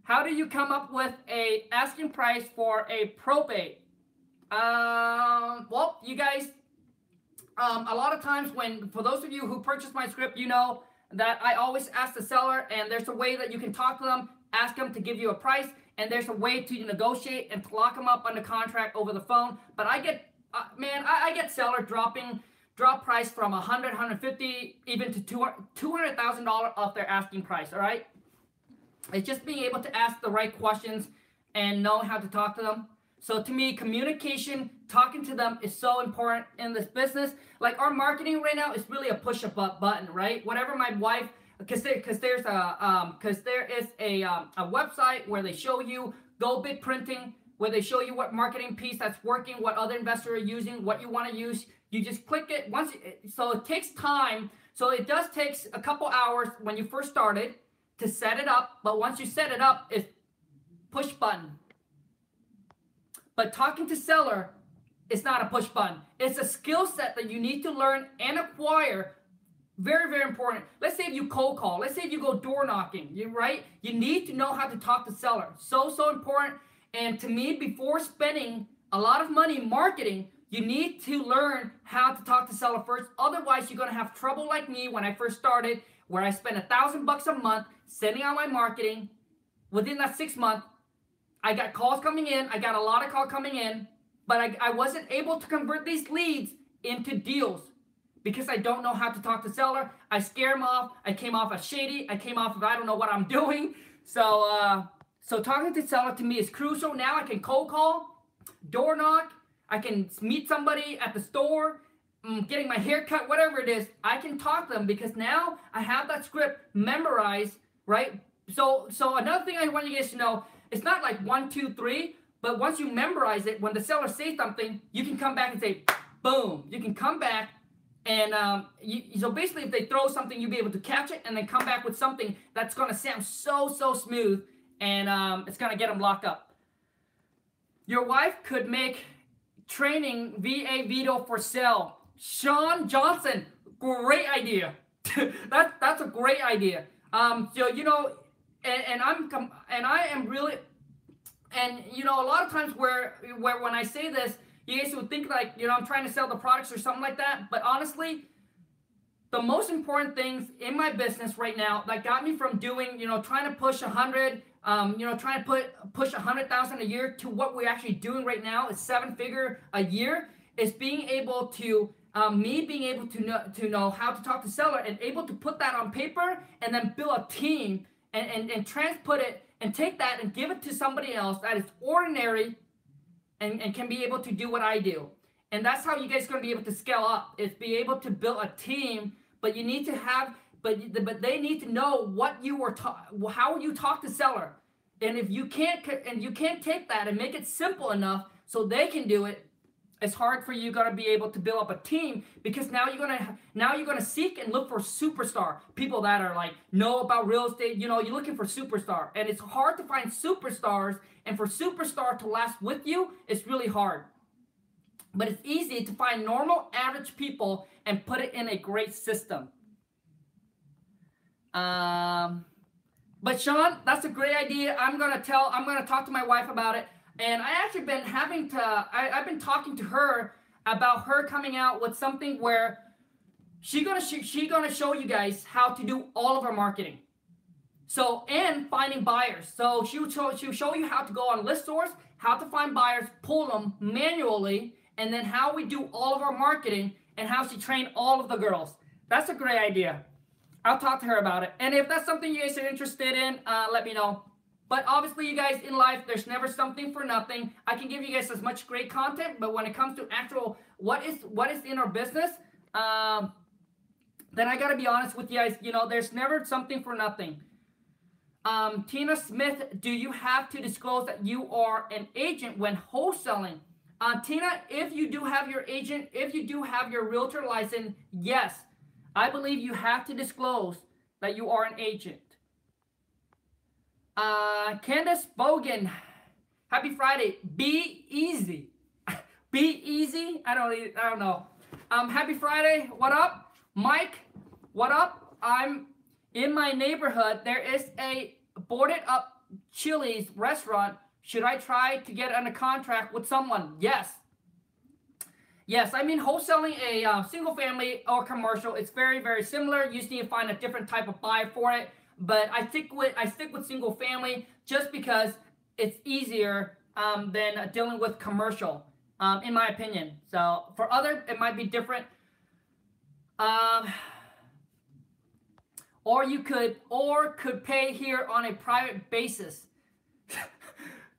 How do you come up with a asking price for a probate? Well, you guys, a lot of times for those of you who purchase my script, you know that I always ask the seller, and there's a way that you can talk to them, ask them to give you a price, and there's a way to negotiate and to lock them up under contract over the phone. But I get, I get seller drop price from 100, 150, even to $200,000 off their asking price, all right? It's just being able to ask the right questions and know how to talk to them. So to me, communication, talking to them is so important in this business. Like our marketing right now is really a push a button, right? Whatever my wife, because there is a website where they show you Go Big Printing, where they show you what marketing piece that's working, what other investors are using, what you want to use. You just click it so it takes time. So it does take a couple hours when you first started to set it up, but once you set it up, it's push button. But talking to seller is not a push button. It's a skill set that you need to learn and acquire. Very, very important. Let's say if you cold call. Let's say if you go door knocking, right? You need to know how to talk to seller. So important. And to me, before spending a lot of money marketing, you need to learn how to talk to seller first. Otherwise, you're going to have trouble like me when I first started, where I spent $1,000 a month sending out my marketing. Within that 6 months, I got calls coming in. I got a lot of calls coming in, but I wasn't able to convert these leads into deals because I don't know how to talk to seller. I scare them off. I came off as shady. I came off of I don't know what I'm doing. So talking to seller to me is crucial. Now I can cold call, door knock. I can meet somebody at the store, getting my hair cut, whatever it is. I can talk to them because now I have that script memorized, right? So another thing I want you guys to know, it's not like 1, 2, 3, but once you memorize it, when the seller says something, you can come back and say, boom. You can come back and so basically if they throw something, you'll be able to catch it and then come back with something that's going to sound so smooth, and it's going to get them locked up. Your wife could make training VA veto for sale. Sean Johnson, great idea. That's a great idea. So you know, and I am really, and you know, a lot of times where when I say this, you guys would think like, you know, I'm trying to sell the products or something like that. But honestly, the most important things in my business right now that got me from doing, you know, trying to push 100, you know, trying to push 100,000 a year to what we're actually doing right now is 7-figure a year, is being able to me being able to know how to talk to seller and able to put that on paper and then build a team and transput it and take that and give it to somebody else that is ordinary and can be able to do what I do. And that's how you guys are going to be able to scale up, is be able to build a team, but you need to have, but they need to know what you were how you talk to seller. And if you can't take that and make it simple enough so they can do it, it's hard for you to be able to build up a team, because now you're gonna seek and look for superstar people that are like know about real estate. You know, you're looking for superstar, and it's hard to find superstars. And for superstar to last with you, it's really hard. But it's easy to find normal, average people and put it in a great system. But Sean, that's a great idea. I'm gonna talk to my wife about it. And I actually been I've been talking to her about her coming out with something where she's gonna show you guys how to do all of our marketing. So, and finding buyers. So she'll show you how to go on listsource, how to find buyers, pull them manually, and then how we do all of our marketing and how she trained all of the girls. That's a great idea. I'll talk to her about it. And if that's something you guys are interested in, let me know. But obviously, you guys, in life, there's never something for nothing. I can give you guys as much great content, but when it comes to actual what is in our business, then I gotta be honest with you guys. You know, there's never something for nothing. Tina Smith, do you have to disclose that you are an agent when wholesaling? Tina, if you do have your agent, if you do have your realtor license, yes, I believe you have to disclose that you are an agent. Candace Bogan, happy Friday. Be easy. Be easy. I don't know. Happy Friday. What up, Mike? What up? I'm in my neighborhood. There is a boarded up Chili's restaurant. Should I try to get under contract with someone? Yes. Yes, I mean, wholesaling a single family or commercial, it's very, very similar. You just need to find a different type of buyer for it. But I stick with single family just because it's easier than dealing with commercial, in my opinion. So for other, it might be different. Or could pay here on a private basis.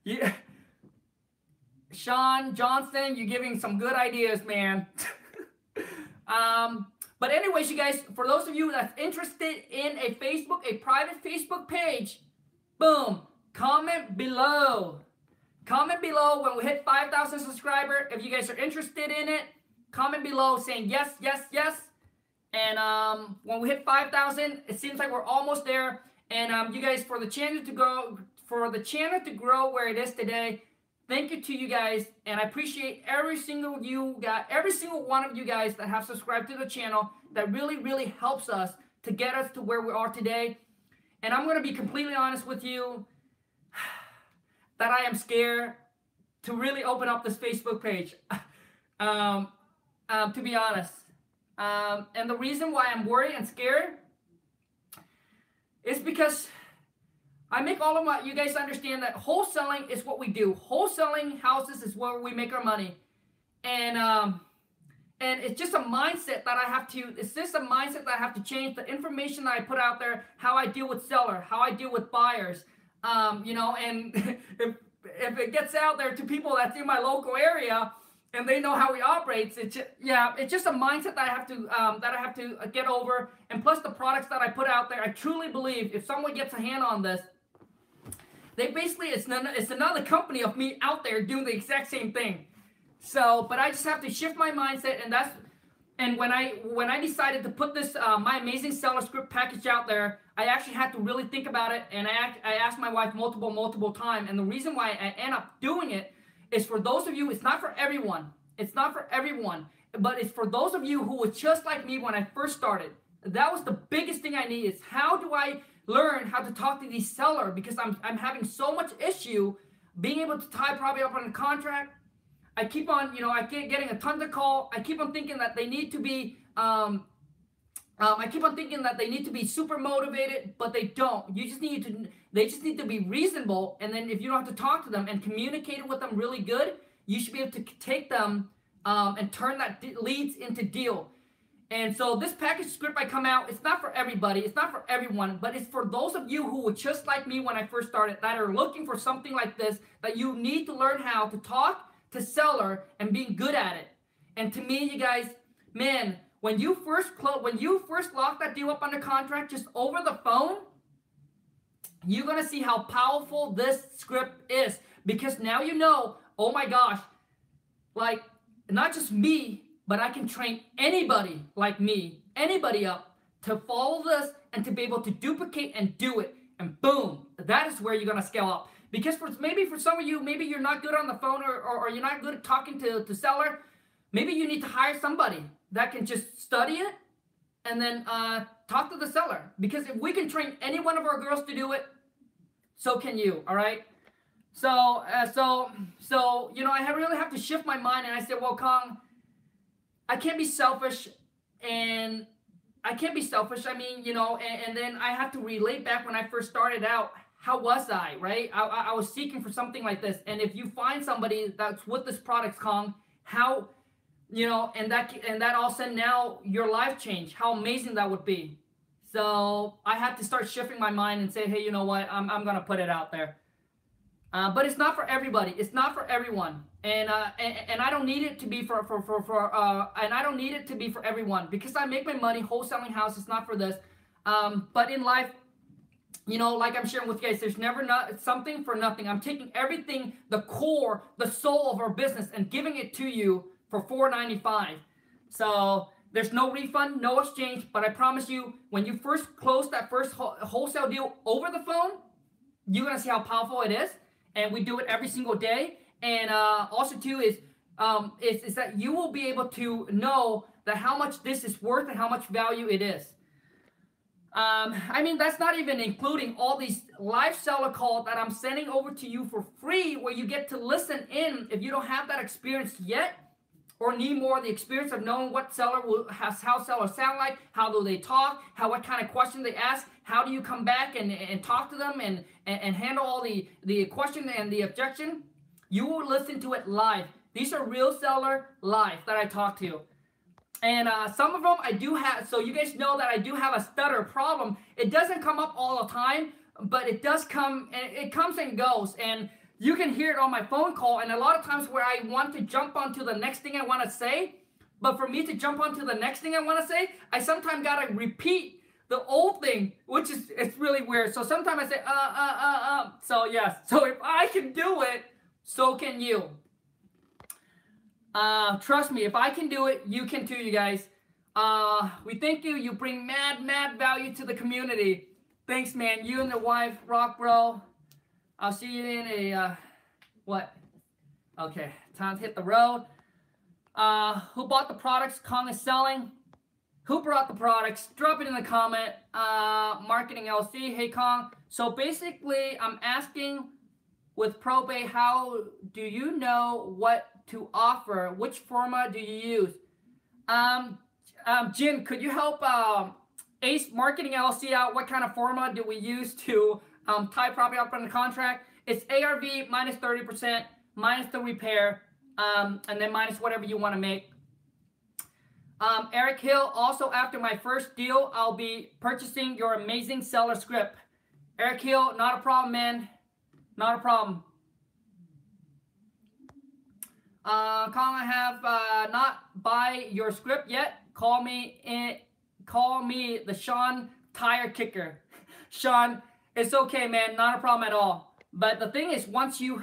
Yeah. Sean Johnson, you're giving some good ideas, man. But anyways, you guys, for those of you that's interested in a private Facebook page, boom, comment below. Comment below when we hit 5,000 subscribers. If you guys are interested in it, comment below saying yes, yes, yes. And when we hit 5,000, it seems like we're almost there. And you guys, for the channel to grow where it is today, thank you to you guys, and I appreciate every single one of you guys that have subscribed to the channel. That really, really helps us to get us to where we are today. And I'm going to be completely honest with you that I am scared to really open up this Facebook page, to be honest. And the reason why I'm worried and scared is because I make all of my, you guys understand that wholesaling is what we do. Wholesaling houses is where we make our money. And it's just a mindset that I have to change. The information that I put out there, how I deal with seller, how I deal with buyers, you know, and if it gets out there to people that's in my local area and they know how he operates, it's just a mindset that I have to get over. And plus the products that I put out there, I truly believe if someone gets a hand on this, they basically, it's another company of me out there doing the exact same thing. So, but I just have to shift my mindset, and when I decided to put this my amazing seller script package out there, I actually had to really think about it, and I asked my wife multiple times, and the reason why I end up doing it is for those of you. It's not for everyone. It's not for everyone, but it's for those of you who were just like me when I first started. That was the biggest thing I need, is how do I learn how to talk to these sellers, because I'm having so much issue being able to tie probably up on a contract. I keep on, you know, I keep getting a ton of call. I keep on thinking that they need to be, super motivated, but they don't. They just need to be reasonable. And then if you don't have to talk to them and communicate with them really good, you should be able to take them and turn that leads into deal. And so this package script I come out, it's not for everybody, it's not for everyone, but it's for those of you who were just like me when I first started, that are looking for something like this, that you need to learn how to talk to seller and being good at it. And to me, you guys, man, when you first lock that deal up under contract just over the phone, you're gonna see how powerful this script is, because now you know, oh my gosh, like not just me, but I can train anybody like me, anybody up to follow this and to be able to duplicate and do it. And boom, that is where you're going to scale up. Because maybe for some of you, maybe you're not good on the phone or you're not good at talking to seller. Maybe you need to hire somebody that can just study it and then talk to the seller. Because if we can train any one of our girls to do it, so can you, all right? So you know, I really have to shift my mind, and I said, well, Kong, I can't be selfish, and I can't be selfish. I mean, you know, and then I have to relate back when I first started out. How was I, right? I was seeking for something like this. And if you find somebody that's with this product, Kong, how, you know, and that all of a sudden now your life changed, how amazing that would be. So I had to start shifting my mind and say, hey, you know what? I'm going to put it out there. But it's not for everybody. It's not for everyone. And I don't need it to be for and I don't need it to be for everyone, because I make my money wholesaling houses, not for this. But in life, you know, like I'm sharing with you guys, there's never something for nothing. I'm taking everything, the core, the soul of our business, and giving it to you for $4.95. So there's no refund, no exchange. But I promise you, when you first close that first wholesale deal over the phone, you're gonna see how powerful it is. And we do it every single day. And also too is that you will be able to know that how much this is worth and how much value it is. I mean, that's not even including all these live seller calls that I'm sending over to you for free, where you get to listen in if you don't have that experience yet, or need more of the experience of knowing what how sellers sound like, how do they talk, what kind of question they ask, how do you come back and talk to them and handle all the question and the objection. You will listen to it live. These are real seller live that I talk to. And some of them I do have, so you guys know that I do have a stutter problem. It doesn't come up all the time, but it does come, and it comes and goes. And you can hear it on my phone call, and a lot of times where I want to jump onto the next thing I want to say, but for me to jump onto the next thing I want to say, I sometimes got to repeat the old thing, which is, it's really weird. So sometimes I say, So yes, so if I can do it, so can you. Trust me, if I can do it, you can too, you guys. We thank you. You bring mad value to the community. Thanks, man. You and the wife rock, bro. I'll see you in a, what? Okay, time to hit the road. Who bought the products Kong is selling? Who brought the products? Drop it in the comment. Marketing LC, hey Kong. So basically, I'm asking with probate, how do you know what to offer? Which format do you use? Jim, could you help Ace Marketing LC out? What kind of format do we use to tie property up on the contract? It's ARV minus 30%, minus the repair, and then minus whatever you want to make. Eric Hill, also after my first deal, I'll be purchasing your amazing seller script. Eric Hill, not a problem, man. Not a problem. Kong, I have not buy your script yet. Call me the Sean Tire Kicker. Sean, it's okay, man. Not a problem at all. But the thing is, once you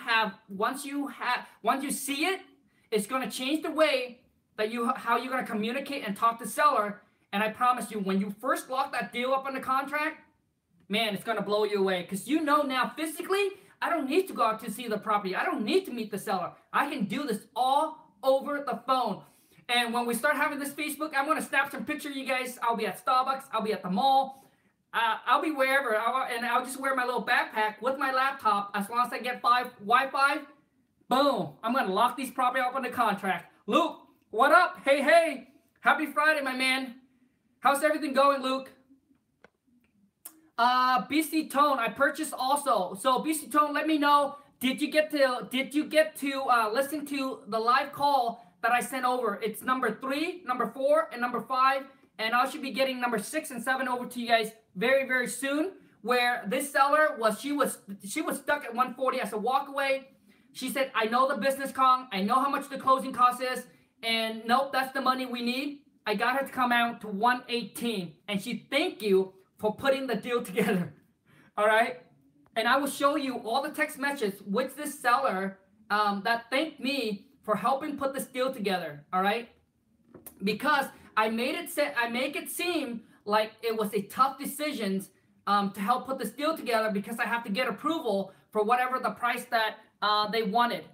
see it, it's gonna change the way that how you're gonna communicate and talk to seller. And I promise you, when you first lock that deal up on the contract, man, it's gonna blow you away, because you know now physically, I don't need to go out to see the property. I don't need to meet the seller. I can do this all over the phone. And when we start having this Facebook, I'm going to snap some pictures, you guys. I'll be at Starbucks. I'll be at the mall. I'll be wherever. And I'll just wear my little backpack with my laptop. As long as I get Wi-Fi, boom. I'm going to lock these property up on the contract. Luke, what up? Hey. Happy Friday, my man. How's everything going, Luke? BC Tone, I purchased also. So BC Tone, let me know. Did you get to listen to the live call that I sent over. It's number 3, number 4, and number 5. And I should be getting number 6 and 7 over to you guys very, very soon. Where this seller was, she was stuck at 140 as a walk away. She said, I know the business, Kong. I know how much the closing cost is. And nope, that's the money we need. I got her to come out to 118. And she thanked you for putting the deal together. All right. And I will show you all the text messages with this seller that thanked me for helping put this deal together. All right. Because I make it seem like it was a tough decision to help put this deal together, because I have to get approval for whatever the price that they wanted.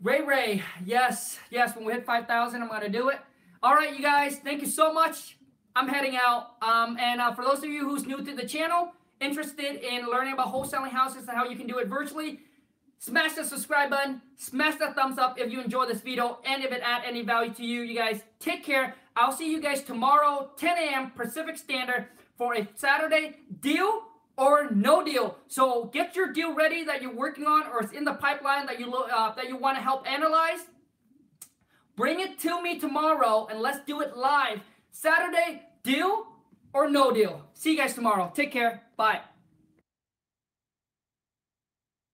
Ray, yes, when we hit 5,000, I'm going to do it. All right, you guys, thank you so much. I'm heading out. And for those of you who's new to the channel, interested in learning about wholesaling houses and how you can do it virtually, smash the subscribe button, smash that thumbs up if you enjoy this video, and if it add any value to you. You guys take care. I'll see you guys tomorrow, 10 a.m. Pacific Standard, for a Saturday deal or no deal. So get your deal ready that you're working on, or it's in the pipeline that you want to help analyze. Bring it to me tomorrow and let's do it live. Saturday, deal or no deal. See you guys tomorrow. Take care. Bye.